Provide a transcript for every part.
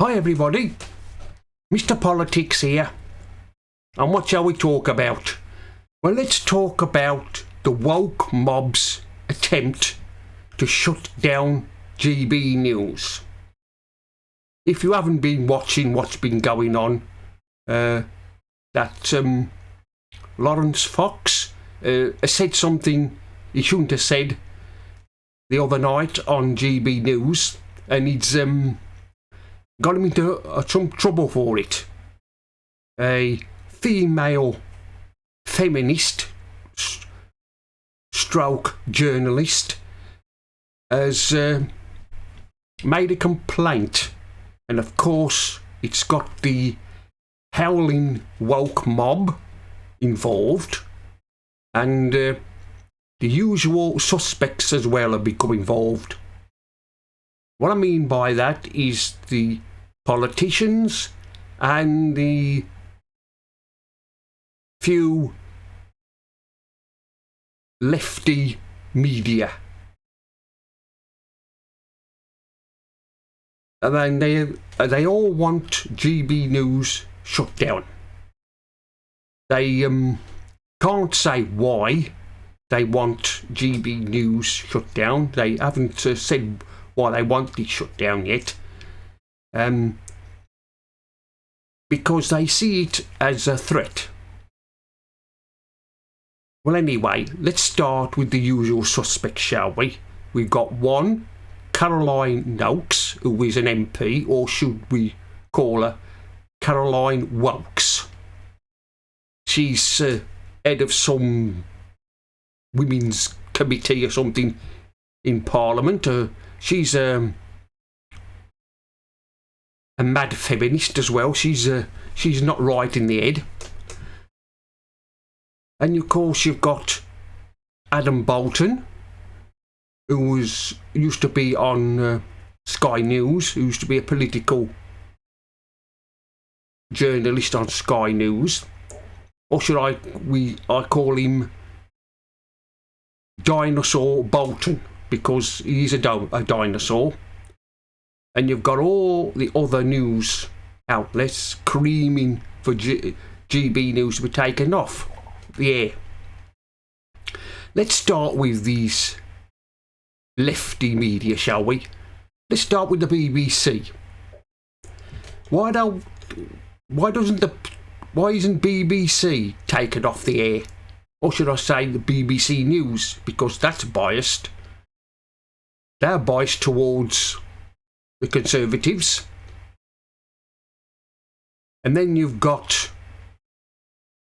Hi everybody, Mr. Politics here, and what shall we talk about? Well, let's talk about the woke mob's attempt to shut down GB News. If you haven't been watching what's been going on, Laurence Fox has said something he shouldn't have said the other night on GB News, and he's got him into some trouble for it. A female feminist stroke journalist has made a complaint, and of course it's got the howling woke mob involved, and the usual suspects as well have become involved. What I mean by that is the politicians and the few lefty media. And then they all want GB News shut down. They can't say why they want GB News shut down. They haven't said why they want it shut down yet. Because they see it as a threat. Well, anyway, let's start with the usual suspects, shall we? We've got one, Caroline Noakes, who is an MP, or should we call her Caroline Wokes? She's head of some women's committee or something in Parliament. She's a mad feminist as well. She's not right in the head. And of course you've got Adam Bolton, who used to be on Sky News, who used to be a political journalist on Sky News. Or should I call him Dinosaur Bolton, because he's a dinosaur. And you've got all the other news outlets screaming for GB News to be taken off the air. Let's start with these lefty media, shall we? Let's start with the BBC. Why isn't BBC taken off the air? Or should I say the BBC News, because that's biased. They're biased towards the Conservatives. And then you've got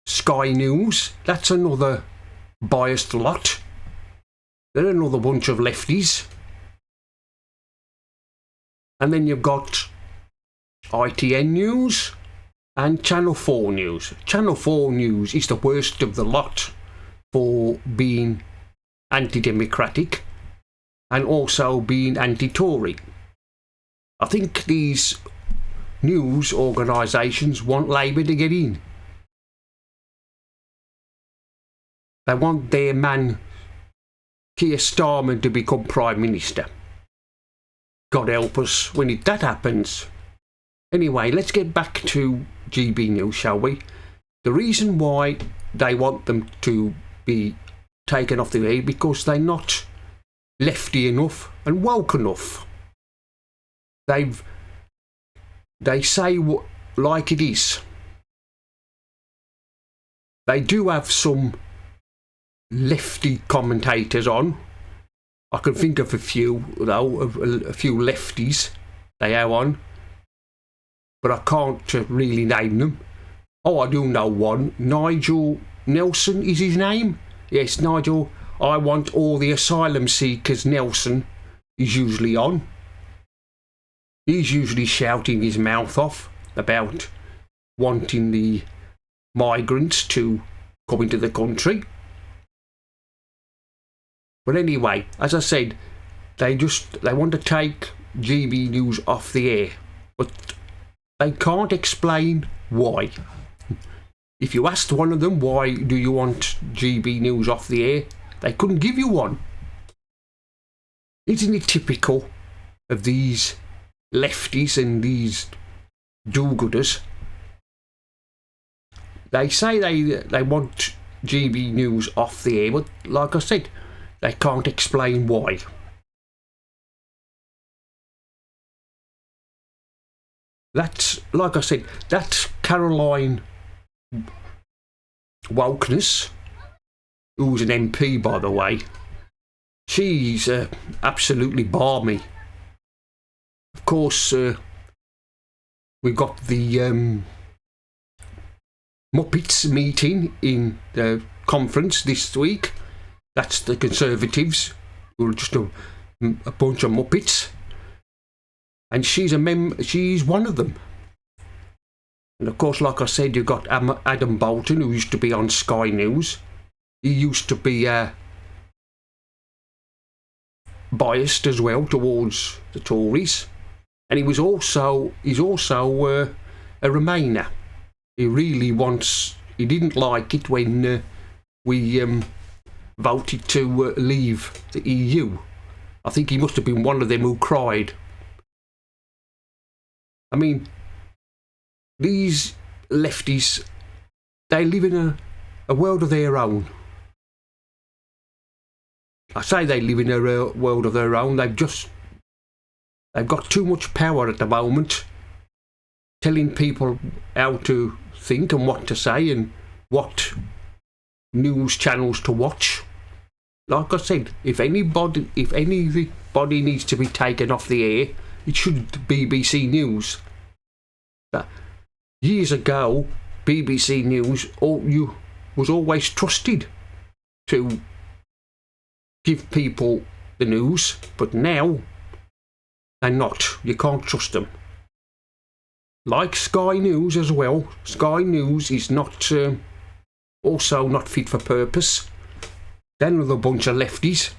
Sky News. That's another biased lot. They're another bunch of lefties. And then you've got ITN News and Channel 4 News. Channel 4 News is the worst of the lot for being anti-democratic and also being anti-Tory. I think these news organisations want Labour to get in. They want their man Keir Starmer to become Prime Minister. God help us when that happens. Anyway, let's get back to GB News, shall we? The reason why they want them to be taken off the air because they're not lefty enough and woke enough. They say what like it is. They do have some lefty commentators on. I can think of a few, though, a few lefties they are on, but I can't really name them. Oh, I do know one. Nigel Nelson is his name? Yes, Nigel. I want all the asylum seekers. Nelson is usually on. He's usually shouting his mouth off about wanting the migrants to come into the country. But anyway, as I said, they want to take GB News off the air, but they can't explain why. If you asked one of them, why do you want GB News off the air, they couldn't give you one. Isn't it typical of these lefties and these do-gooders, they say they want GB News off the air, but like I said, they can't explain why. That's, like I said, that's Caroline Wokeness, who's an MP, by the way. She's absolutely balmy. Of course, we've got the Muppets meeting in the conference this week. That's the Conservatives, who are just a bunch of Muppets. And she's one of them. And of course, like I said, you've got Adam Bolton, who used to be on Sky News. He used to be biased as well towards the Tories, and he's also a Remainer. He didn't like it when we voted to leave the EU. I think he must have been one of them who cried. I mean, these lefties, they live in a world of their own. I say they live in a world of their own. They've got too much power at the moment, telling people how to think and what to say and what news channels to watch. Like I said, if anybody needs to be taken off the air, it should BBC News. Years ago, BBC News was always trusted to give people the news, but now they're not. You can't trust them. Like Sky News as well. Sky News is also not fit for purpose. They're another bunch of lefties.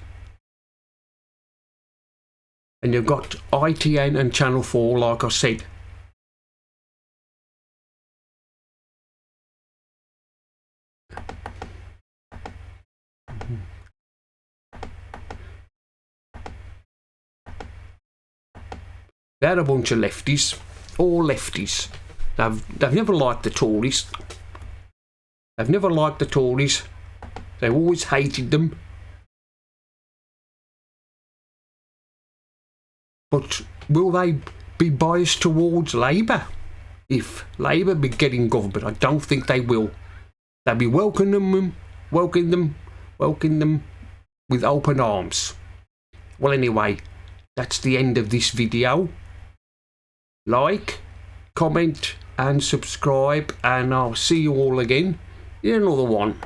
And you've got ITN and Channel 4, like I said. They're a bunch of lefties, all lefties. They've never liked the Tories. They've never liked the Tories. They've always hated them. But will they be biased towards Labour? If Labour be getting government, I don't think they will. They'll be welcoming them with open arms. Well, anyway, that's the end of this video. Like, comment and subscribe, and I'll see you all again in another one.